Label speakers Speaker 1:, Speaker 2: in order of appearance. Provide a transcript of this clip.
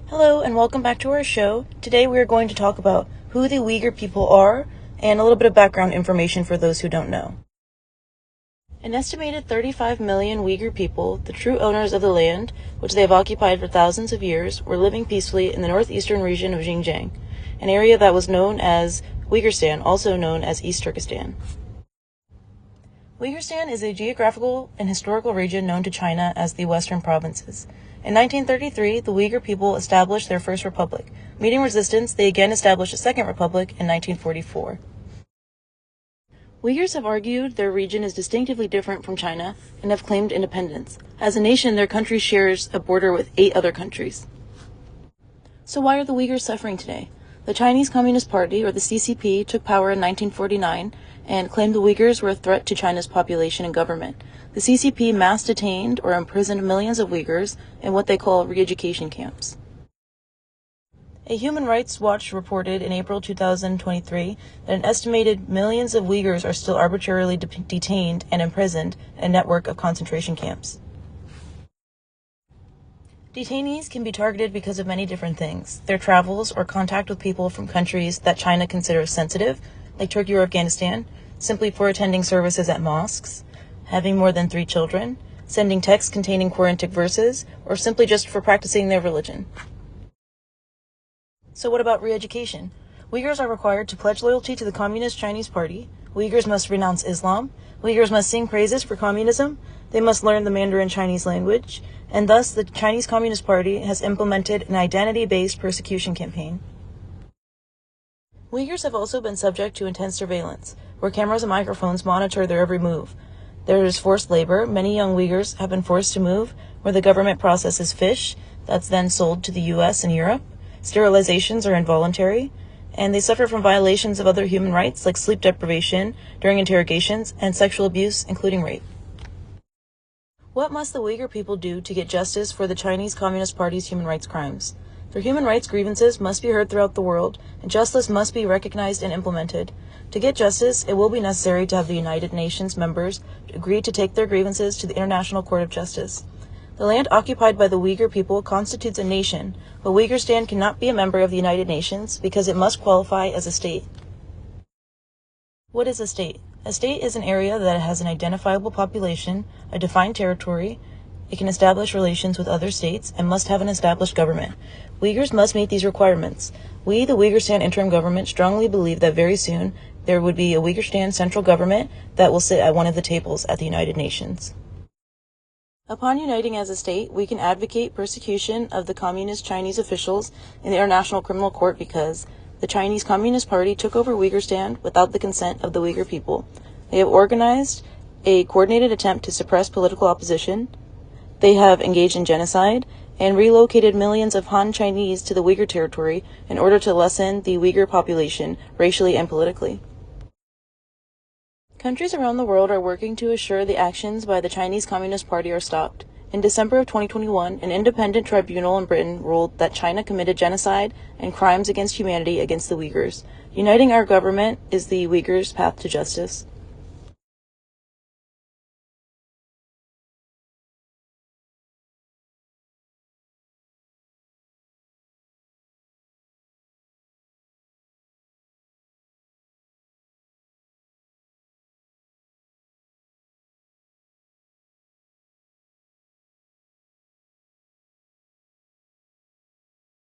Speaker 1: Hello and welcome back to our show. Today we are going to talk about who the Uyghur people are and a little bit of background information for those who don't know. An estimated 35 million Uyghur people, the true owners of the land, which they have occupied for thousands of years, were living peacefully in the northeastern region of Xinjiang, an area that was known as Uyghurstan, also known as East Turkestan. Uyghurstan is a geographical and historical region known to China as the Western Provinces. In 1933, the Uyghur people established their first republic. Meeting resistance, they again established a second republic in 1944. Uyghurs have argued their region is distinctively different from China and have claimed independence. As a nation, their country shares a border with 8 other countries. So why are the Uyghurs suffering today? The Chinese Communist Party, or the CCP, took power in 1949 and claimed the Uyghurs were a threat to China's population and government. The CCP mass detained or imprisoned millions of Uyghurs in what they call re-education camps. A Human Rights Watch reported in April 2023 that an estimated millions of Uyghurs are still arbitrarily detained and imprisoned in a network of concentration camps. Detainees can be targeted because of many different things. Their travels or contact with people from countries that China considers sensitive, like Turkey or Afghanistan, simply for attending services at mosques, having more than 3 children, sending texts containing Quranic verses, or simply just for practicing their religion. So what about re-education? Uyghurs are required to pledge loyalty to the Communist Chinese Party. Uyghurs must renounce Islam. Uyghurs must sing praises for communism. They must learn the Mandarin Chinese language. And thus, the Chinese Communist Party has implemented an identity-based persecution campaign. Uyghurs have also been subject to intense surveillance, where cameras and microphones monitor their every move. There is forced labor. Many young Uyghurs have been forced to move, where the government processes fish that's then sold to the US and Europe. Sterilizations are involuntary, and they suffer from violations of other human rights like sleep deprivation during interrogations and sexual abuse, including rape. What must the Uyghur people do to get justice for the Chinese Communist Party's human rights crimes? Their human rights grievances must be heard throughout the world, and justice must be recognized and implemented. To get justice, it will be necessary to have the United Nations members agree to take their grievances to the International Court of Justice. The land occupied by the Uyghur people constitutes a nation, but Uyghurstan cannot be a member of the United Nations because it must qualify as a state. What is a state? A state is an area that has an identifiable population, a defined territory. It can establish relations with other states and must have an established government. Uyghurs must meet these requirements. We, the Uyghurstan interim government, strongly believe that very soon there would be a Uyghurstan central government that will sit at one of the tables at the United Nations. Upon uniting as a state, we can advocate persecution of the Communist Chinese officials in the International Criminal Court because the Chinese Communist Party took over Uyghurstan without the consent of the Uyghur people. They have organized a coordinated attempt to suppress political opposition. They have engaged in genocide and relocated millions of Han Chinese to the Uyghur territory in order to lessen the Uyghur population racially and politically. Countries around the world are working to assure the actions by the Chinese Communist Party are stopped. In December of 2021, an independent tribunal in Britain ruled that China committed genocide and crimes against humanity against the Uyghurs. Uniting our government is the Uyghurs' path to justice.